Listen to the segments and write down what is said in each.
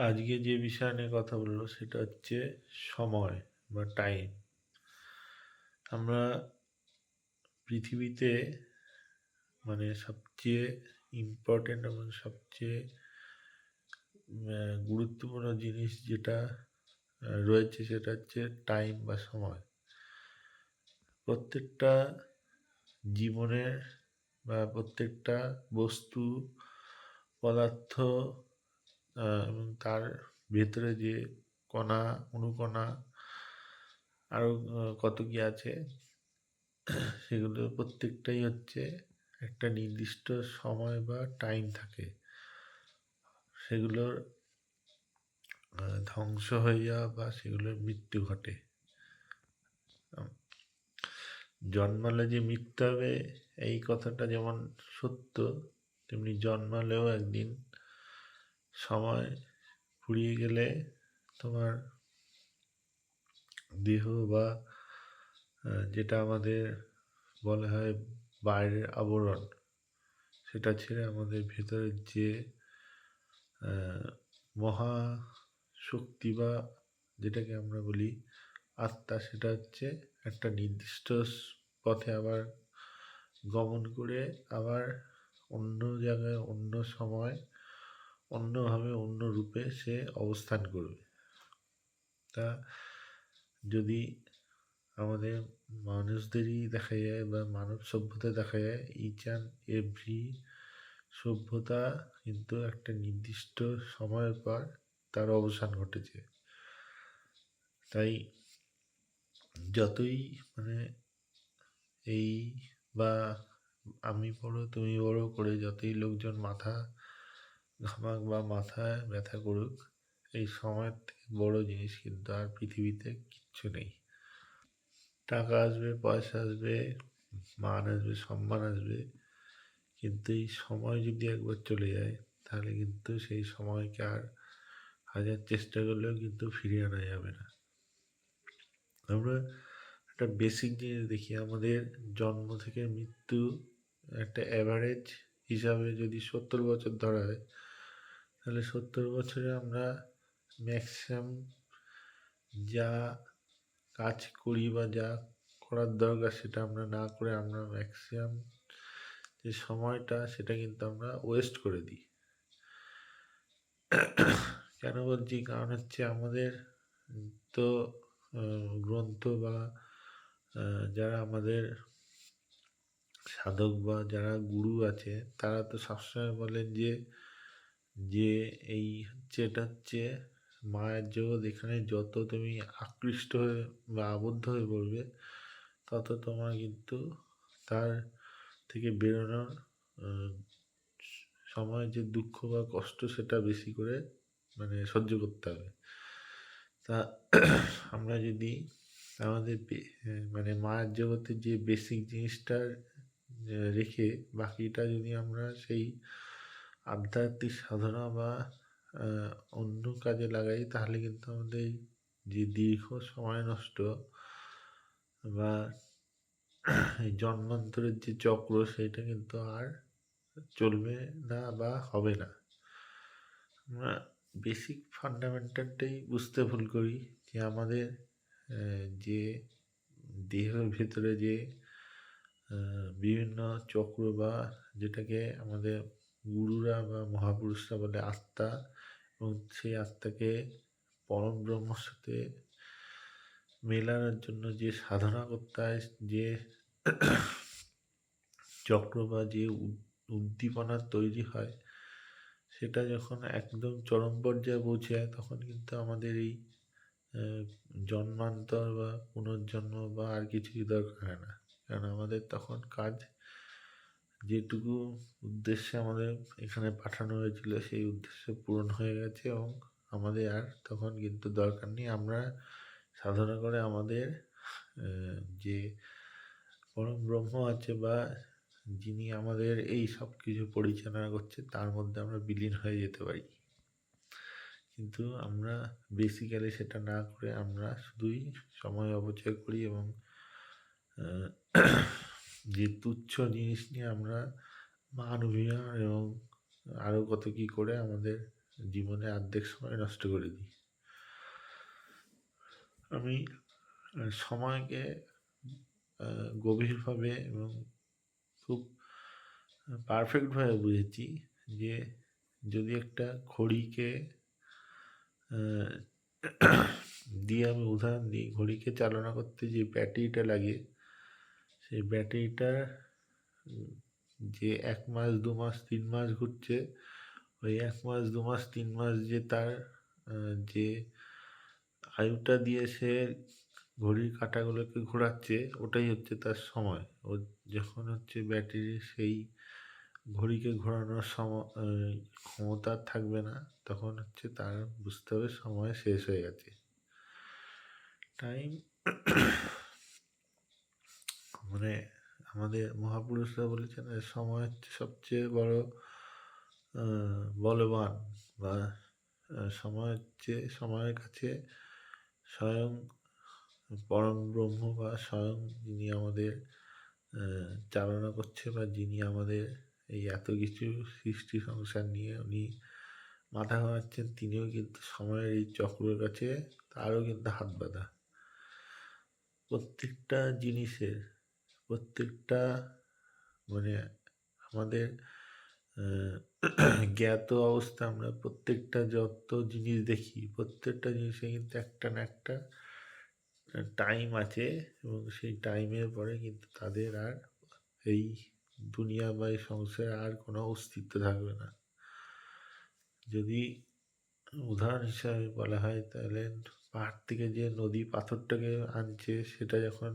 আজকে যে বিষয় নিয়ে কথা বলবো সেটা হচ্ছে সময় বা টাইম। আমরা পৃথিবীতে সবচেয়ে ইম্পর্টেন্ট এবং সবচেয়ে গুরুত্বপূর্ণ জিনিস যেটা রয়েছে সেটা হচ্ছে টাইম বা সময়। প্রত্যেকটা জীবনের বা প্রত্যেকটা বস্তু, পদার্থ এবং তার ভেতরে যে কণা, অণুকণা, আরও কত কি আছে, সেগুলো প্রত্যেকটাই হচ্ছে একটা নির্দিষ্ট সময় বা টাইম থাকে। সেগুলোর ধ্বংস হয়ে যাওয়া বা সেগুলোর মৃত্যু ঘটে। জন্মালে যে মৃত্যু হবে এই কথাটা যেমন সত্য, তেমনি জন্মালেও একদিন সময় ফুরিয়ে গেলে তোমার দেহ বা যেটা আমাদের বলা হয় বাইরের আবরণ, সেটা ছেড়ে আমাদের ভেতরের যে মহা শক্তি বা যেটাকে আমরা বলি আত্মা, সেটা হচ্ছে একটা নির্দিষ্ট পথে আবার গমন করে আবার অন্য জায়গায়, অন্য সময়, অন্যভাবে, অন্য রূপে সে অবস্থান করবে। তা যদি আমাদের মানুষদেরই দেখা যায় বা মানব সভ্যতা দেখা যায়, ইচ অ্যান্ড এভরি সভ্যতা কিন্তু একটা নির্দিষ্ট সময়ের পর তার অবসান ঘটেছে। তাই যতই এই বা আমি বড় তুমি বড় করে যতই লোকজন মাথা ঘামাক বা মাথায় ব্যথা করুক, এই সময়ের থেকে বড় জিনিস কিন্তু আর পৃথিবীতে কিচ্ছু নেই। টাকা আসবে, পয়সা আসবে, মান আসবে, সম্মান আসবে, কিন্তু এই সময় যদি একবার চলে যায় তাহলে কিন্তু সেই সময়কে আর হাজার চেষ্টা করলেও কিন্তু ফিরিয়ে আনা যাবে না। আমরা একটা বেসিক জিনিস দেখি, আমাদের জন্ম থেকে মৃত্যু একটা অ্যাভারেজ হিসাবে যদি 70 বছর ধরা হয়, তাহলে 70 বছরে আমরা ম্যাক্সিমাম যা কাজ করি বা যা করার দরকার সেটা আমরা না করে আমরা ম্যাক্সিমাম যে সময়টা সেটা কিন্তু আমরা ওয়েস্ট করে দিই। কেন বলছি? কারণ হচ্ছে আমাদের তো গ্রন্থ বা যারা আমাদের সাধক বা যারা গুরু আছে তারা তো সবসময় বলেন যে যে এই হচ্ছে এটা হচ্ছে মায়ের জগৎ, এখানে যত তুমি আকৃষ্ট হয়ে বা আবদ্ধ হয়ে পড়বে তত তোমার কিন্তু তার থেকে বেরোনোর সময় যে দুঃখ বা কষ্ট সেটা বেশি করে সহ্য করতে হবে। তা আমরা যদি আমাদের মায়ের জগতের যে বেসিক জিনিসটা রেখে বাকিটা যদি আমরা সেই আধ্যাত্মিক সাধনা বা অন্য কাজে লাগাই, তাহলে কিন্তু আমাদের যে দীর্ঘ সময় নষ্ট বা এই জন্মান্তরের যে চক্র সেটা কিন্তু আর চলবে না বা হবে না। আমরা বেসিক ফান্ডামেন্টালটাই বুঝতে ভুল করি যে আমাদের যে দেহের ভেতরে যে বিভিন্ন চক্র বা যেটাকে আমাদের গুরুরা বা মহাপুরুষরা বলে আত্মা, এবং সেই আত্মাকে পরম ব্রহ্মর সাথে মেলানোর জন্য যে সাধনা করতে হয়, যে চক্র বা যে উদ্দীপনা তৈরি হয়, সেটা যখন একদম চরম পর্যায়ে পৌঁছায় তখন কিন্তু আমাদের এই জন্মান্তর বা পুনর্জন্ম বা আর কিছুই দরকার হয় না। কারণ আমাদের তখন কাজ, যেটুকু উদ্দেশ্যে আমাদের এখানে পাঠানো হয়েছিল সেই উদ্দেশ্য পূরণ হয়ে গেছে, এবং আমাদের আর তখন কিন্তু দরকার নেই। আমরা সাধনা করে আমাদের যে পরম ব্রহ্ম আছে বা যিনি আমাদের এই সব কিছু পরিচালনা করছে তার মধ্যে আমরা বিলীন হয়ে যেতে পারি। কিন্তু আমরা বেসিক্যালি সেটা না করে আমরা শুধুই সময় অপচয় করি এবং যে তুচ্ছ জিনিস নিয়ে আমরা মান অভিমান এবং আরও কত কী করে আমাদের জীবনে অর্ধেক সময় নষ্ট করে দিই। আমি সময়কে গভীরভাবে এবং খুব পারফেক্টভাবে বুঝেছি যে যদি একটা ঘড়িকে দিয়ে আমি উদাহরণ দিই, ঘড়িকে চালনা করতে যে ব্যাটারিটা লাগে, সেই ব্যাটারিটা যে 1 মাস 2 মাস 3 মাস ঘুরছে, ওই 1 মাস 2 মাস 3 মাস যে তার যে আয়ুটা দিয়ে সে ঘড়ির কাঁটাগুলোকে ঘোরাচ্ছে, ওটাই হচ্ছে তার সময়। ও যখন হচ্ছে ব্যাটারি সেই ঘড়িকে ঘোরানোর ক্ষমতা থাকবে না, তখন হচ্ছে তার বুঝতে হবে সময় শেষ হয়ে গেছে। টাইম মানে আমাদের মহাপুরুষরা বলেছেন সময় হচ্ছে সবচেয়ে বড় বলবান, বা সময় হচ্ছে সময়ের কাছে স্বয়ং পরম ব্রহ্ম, বা স্বয়ং যিনি আমাদের চালনা করছে, বা যিনি আমাদের এই এত কিছু সৃষ্টি সংসার নিয়ে উনি মাথা ঘামাচ্ছেন, তিনিও কিন্তু সময়ের এই চক্রের কাছে তারও কিন্তু হাত বাঁধা। প্রত্যেকটা জিনিসের, প্রত্যেকটা মানে আমাদের জ্ঞাত অবস্থা আমরা প্রত্যেকটা যত জিনিস দেখি, প্রত্যেকটা জিনিসে কিন্তু একটা না একটা টাইম আছে, এবং সেই টাইমের পরে কিন্তু তাদের আর এই দুনিয়া বা এই সংসারে আর কোনো অস্তিত্ব থাকবে না। যদি উদাহরণ হিসাবে বলা হয়, তাহলে পাহাড় থেকে যে নদী পাথরটাকে আনছে, সেটা যখন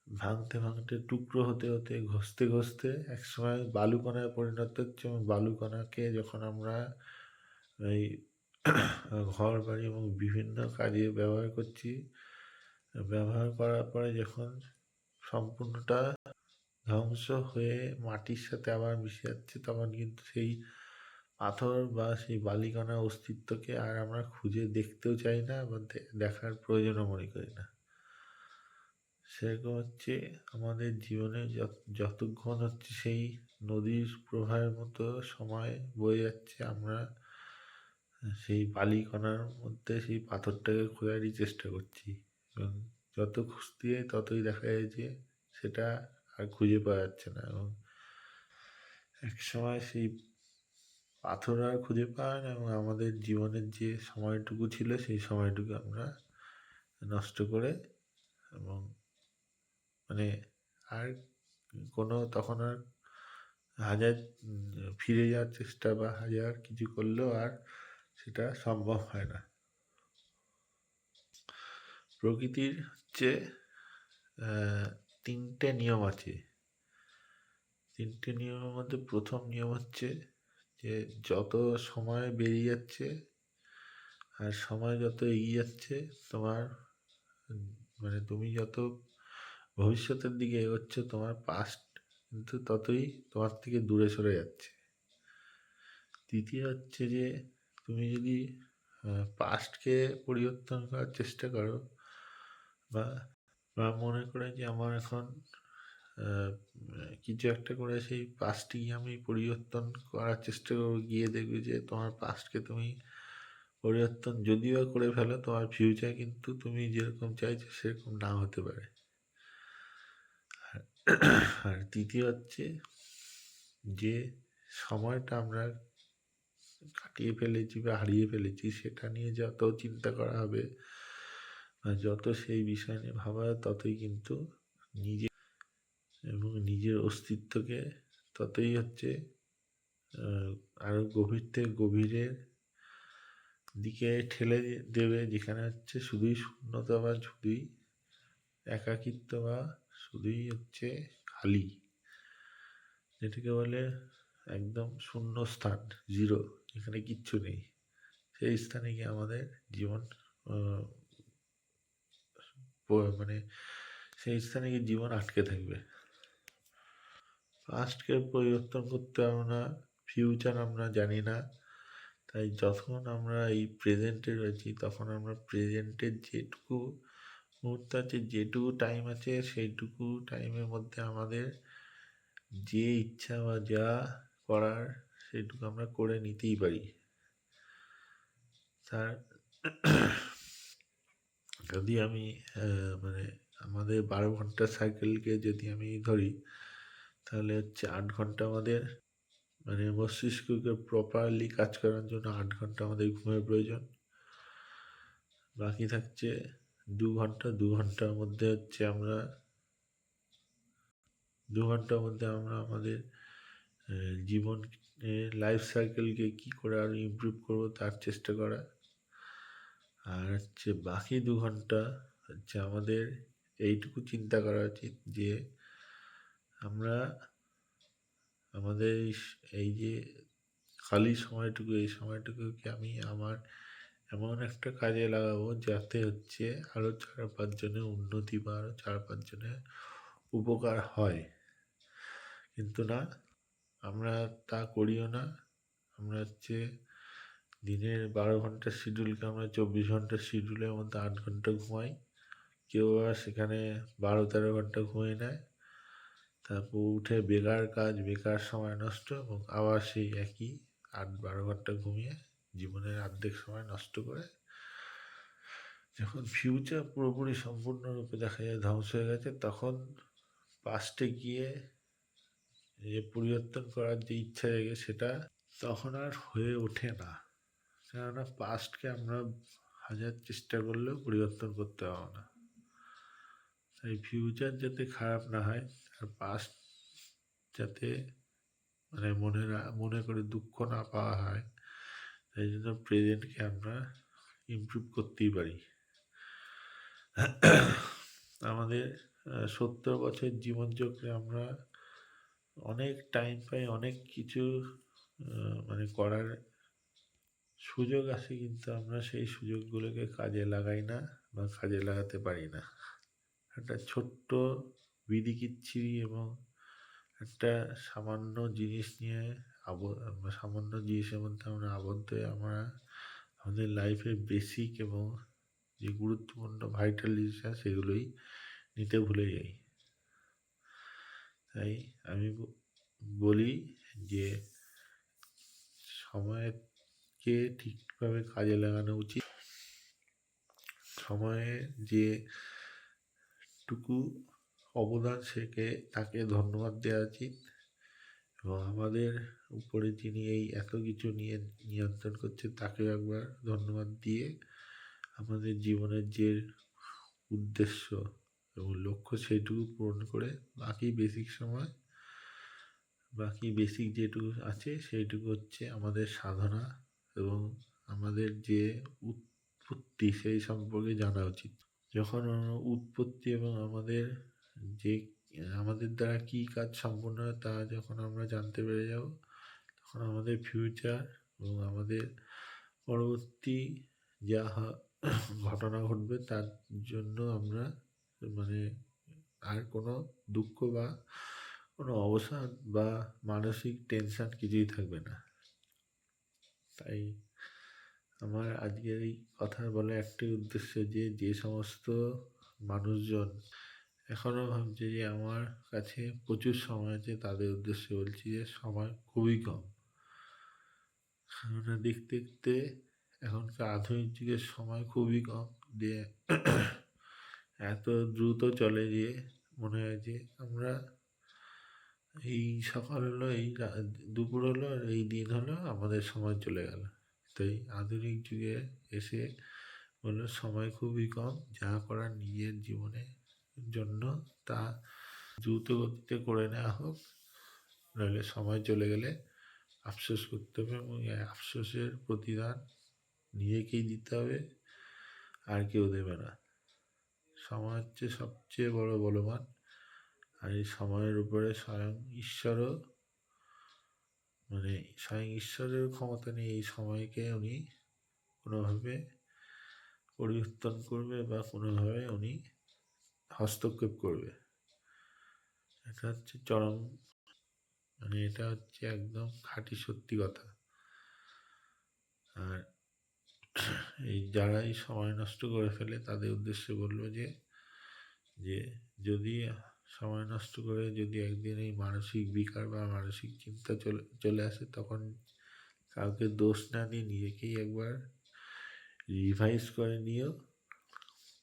ভাঙতে ভাঙতে টুকরো হতে হতে ঘষতে ঘষতে একসময় বালুকণায় পরিণত হচ্ছে, এবং বালুকণাকে যখন আমরা এই ঘর বাড়ি এবং বিভিন্ন কাজে ব্যবহার করছি, ব্যবহার করার পরে যখন সম্পূর্ণটা ধ্বংস হয়ে মাটির সাথে আবার মিশে যাচ্ছে, তখন কিন্তু সেই পাথর বা সেই বালিকণার অস্তিত্বকে আর আমরা খুঁজে দেখতেও চাই না, বা দেখার প্রয়োজনও মনে করি না। সেরকম হচ্ছে আমাদের জীবনে যতক্ষণ হচ্ছে সেই নদীর প্রবাহের মতো সময় বয়ে যাচ্ছে, আমরা সেই বালিকণার মধ্যে সেই পাথরটাকে খোঁজারই চেষ্টা করছি, এবং যত খুঁজতে যাই ততই দেখা যায় যে সেটা আর খুঁজে পাওয়া যাচ্ছে না, এবং এক সময় সেই পাথর আর খুঁজে পাওয়া না, এবং আমাদের জীবনের যে সময়টুকু ছিল সেই সময়টুকু আমরা নষ্ট করে, এবং মানে আর কোনো তখন আর হাজার ফিরে যাওয়ার চেষ্টা বা হাজার কিছু করলেও আর সেটা সম্ভব হয় না। প্রকৃতির হচ্ছে 3টে নিয়ম আছে। 3টে নিয়মের মধ্যে প্রথম নিয়ম হচ্ছে যে যত সময় বেরিয়ে যাচ্ছে আর সময় যত এগিয়ে যাচ্ছে, তোমার মানে তুমি যত ভবিষ্যতের দিকে এগোচ্ছ, তোমার পাস্ট কিন্তু ততই তোমার থেকে দূরে সরে যাচ্ছে। দ্বিতীয় হচ্ছে যে তুমি যদি পাস্টকে পরিবর্তন করার চেষ্টা করো, বা মনে করে যে আমার এখন কিছু একটা করে সেই পাস্টটি আমি পরিবর্তন করার চেষ্টা করবো, গিয়ে দেখবে যে তোমার পাস্টকে তুমি পরিবর্তন যদিও করে ফেলো, তোমার ফিউচার কিন্তু তুমি যেরকম চাইছো সেরকম না হতে পারে। আর তৃতীয় হচ্ছে যে সময়টা আমরা কাটিয়ে ফেলেছি বা হারিয়ে ফেলেছি, সেটা নিয়ে যত চিন্তা করা হবে বা যত সেই বিষয় নিয়ে ভাবা, ততই কিন্তু নিজে এবং নিজের অস্তিত্বকে ততই হচ্ছে আরো গভীর থেকে গভীরের দিকে ঠেলে দেবে, যেখানে হচ্ছে শুধুই শূন্যতা বা শুধুই একাকিত্ব বা শুধুই হচ্ছে খালি, যেটাকে বলে একদম শূন্য স্থান, জিরো, যেখানে কিচ্ছু নেই। সেই স্থানে গিয়ে আমাদের জীবন মানে সেই স্থানে গিয়ে জীবন আটকে থাকবে। পাস্টকে পরিবর্তন করতে পারবো না, ফিউচার আমরা জানি না, তাই যখন আমরা এই প্রেজেন্টে রয়েছি, তখন আমরা প্রেজেন্টের যেটুকু মুহূর্ত আছে, যেটুকু টাইম আছে, সেইটুকু টাইমের মধ্যে আমাদের যে ইচ্ছা বা যা করার সেইটুকু আমরা করে নিতেই পারি। তার যদি আমি মানে আমাদের 12 ঘন্টার সাইকেলকে যদি আমি ধরি, তাহলে হচ্ছে 8 ঘন্টা আমাদের মানে মস্তিষ্ককে প্রপারলি কাজ করার জন্য 8 ঘন্টা আমাদের ঘুমের প্রয়োজন। বাকি থাকছে 2 ঘন্টা। 2 ঘন্টার মধ্যে হচ্ছে আমরা 2 ঘন্টার মধ্যে আমরা আমাদের জীবন লাইফ সাইকেলকে কী করে আরও ইমপ্রুভ করবো তার চেষ্টা করা। আর হচ্ছে বাকি 2 ঘন্টা হচ্ছে আমাদের এইটুকু চিন্তা করা উচিত যে আমরা আমাদের এই যে খালি সময়টুকু, এই সময়টুকুকে আমি আমার এমন একটা কাজে লাগাবো যাতে হচ্ছে আরও 4-5 জনের উন্নতি বা আরও 4-5 জনের উপকার হয়। কিন্তু না, আমরা তা করিও না। আমরা হচ্ছে দিনের 12 ঘন্টার শিডিউলকে আমরা 24 ঘন্টার শিডিউলের মধ্যে 8 ঘন্টা ঘুমাই। কেউ আবার সেখানে 12-13 ঘন্টা ঘুমিয়ে নেয়, তারপর উঠে বেকার কাজ, বেকার সময় নষ্ট, এবং আবার সেই একই 8-12 ঘন্টা ঘুমিয়ে জীবনের অর্ধেক সময় নষ্ট করে যখন ফিউচার পুরোপুরি সম্পূর্ণরূপে দেখা যায় ধ্বংস হয়ে গেছে, তখন পাস্টে গিয়ে যে পরিবর্তন করার যে ইচ্ছা জাগে সেটা তখন আর হয়ে ওঠে না। কেননা পাস্টকে আমরা হাজার চেষ্টা করলেও পরিবর্তন করতে পারবো না। তাই ফিউচার যাতে খারাপ না হয় আর পাস্ট যাতে মানে মনে করে দুঃখ না পাওয়া হয়, তাই জন্য প্রেজেন্টকে আমরা ইমপ্রুভ করতেই পারি। আমাদের 70 বছর জীবনচক্রে আমরা অনেক টাইম পাই, অনেক কিছু মানে করার সুযোগ আছে, কিন্তু আমরা সেই সুযোগগুলোকে কাজে লাগাই না বা কাজে লাগাতে পারি না। একটা ছোট্ট বিদিকিচ্ছিরি এবং একটা সামান্য জিনিস নিয়ে সামান্য জিনিসের মধ্যে আমরা আবদ্ধ হয়ে আমরা আমাদের লাইফের বেসিক এবং যে গুরুত্বপূর্ণ ভাইটাল ডিসিশন সেগুলোই নিতে ভুলে যাই। তাই আমি বলি যে সময়কে ঠিকভাবে কাজে লাগানো উচিত। সময়ে যে টুকু অবদান সেকে তাকে ধন্যবাদ দেওয়া উচিত, এবং আমাদের উপরে যিনি এই এত কিছু নিয়ে নিয়ন্ত্রণ করছে তাকেও একবার ধন্যবাদ দিয়ে আমাদের জীবনের যে উদ্দেশ্য এবং লক্ষ্য সেইটুকু পূরণ করে বাকি বেসিক যেটুকু আছে সেইটুকু হচ্ছে আমাদের সাধনা এবং আমাদের যে উৎপত্তি সেই সম্পর্কে জানা উচিত। যখন উৎপত্তি এবং আমাদের যে আমাদের দ্বারা কী কাজ সম্পন্ন হয় তা যখন আমরা জানতে পেরে যাব, তখন আমাদের ফিউচার এবং আমাদের পরবর্তী যা ঘটনা ঘটবে তার জন্য আমরা মানে আর কোনো দুঃখ বা কোনো অবসাদ বা মানসিক টেনশন কিছুই থাকবে না। তাই আমার আজকের এই কথা বলার একটাই উদ্দেশ্য যে সমস্ত মানুষজন এখনও ভাবছে যে আমার কাছে প্রচুর সময় আছে, তাদের উদ্দেশ্যে বলছি যে সময় খুবই কম। কেননা দেখতে দেখতে এখনকার আধুনিক যুগের সময় খুবই কম, দিয়ে এত দ্রুত চলে যে মনে হয় যে আমরা এই সকাল হলো, এই দুপুর হলো, এই দিন হলো, আমাদের সময় চলে গেল। তাই আধুনিক যুগে এসে বললো সময় খুবই কম, যা করার নিজের জীবনের জন্য তা দ্রুত গতিতে করে নেওয়া হোক, নইলে সময় চলে গেলে আফসোস করতে হবে, এবং এই আফসোসের প্রতিদান নিজেকেই দিতে হবে, আর কেউ দেবে না। সময় হচ্ছে সবচেয়ে বড় বলবান, আর এই সময়ের উপরে স্বয়ং ঈশ্বরের ক্ষমতা নেই এই সময়কে উনি কোনোভাবে পরিবর্তন করবে বা কোনোভাবে উনি হস্তক্ষেপ করবে। এটা হচ্ছে চরম এটা হচ্ছে একদম খাঁটি সত্যি কথা। আর এই যারা এই সময় নষ্ট করে ফেলে তাদের উদ্দেশ্যে বলবো যে যদি সময় নষ্ট করে যদি একদিন এই মানসিক বিকার বা মানসিক চিন্তা চলে আসে, তখন কাউকে দোষ না দিয়ে নিজেকেই একবার রিভাইজ করে নিও,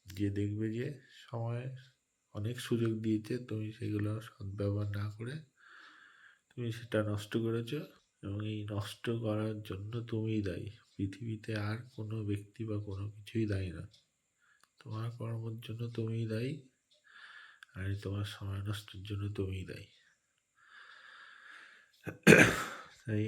যে দেখবে যে সময় অনেক সুযোগ দিয়েছে, তুমি সেগুলো সদ্ব্যবহার না করে তুমি সেটা নষ্ট করেছো, এবং এই নষ্ট করার জন্য তুমিই দায়ী। পৃথিবীতে আর কোনো ব্যক্তি বা কোনো কিছুই দায়ী না। তোমার কর্মের জন্য তুমিই দায়ী, আর এই তোমার সময় নষ্টের জন্য তুমিই দায়ী। তাই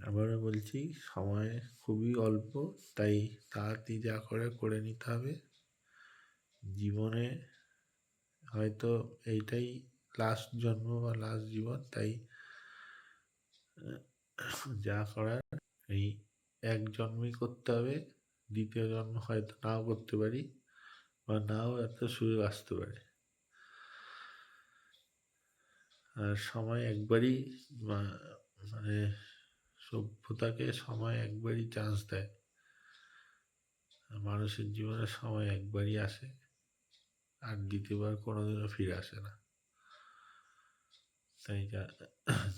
আবারও বলছি, সময় খুবই অল্প, তাই তাড়াতাড়ি যা করে নিতে হবে। জীবনে হয়তো এইটাই লাস্ট জন্ম বা লাস্ট জীবন, তাই যা করার এই এক জন্মেই করতে হবে। দ্বিতীয় জন্ম হয়তো নাও করতে পারি, বা নাও এত সুযোগ আসতে পারে। আর সময় একবারই মানে সভ্যতাকে সময় একবারই চান্স দেয়। মানুষের জীবনে সময় একবারই আসে, আর দ্বিতীয়বার কোনোদিনও ফিরে আসে না। তাই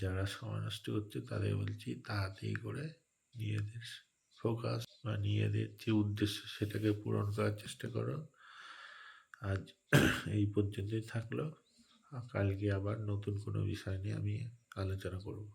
যারা সময় নষ্ট করছে তাদের বলছি, তাড়াতাড়ি করে নিজেদের ফোকাস বা নিজেদের যে উদ্দেশ্য সেটাকে পূরণ করার চেষ্টা করো। আজ এই পর্যন্তই থাকলো, কালকে আবার নতুন কোনো বিষয় নিয়ে আমি আলোচনা করব।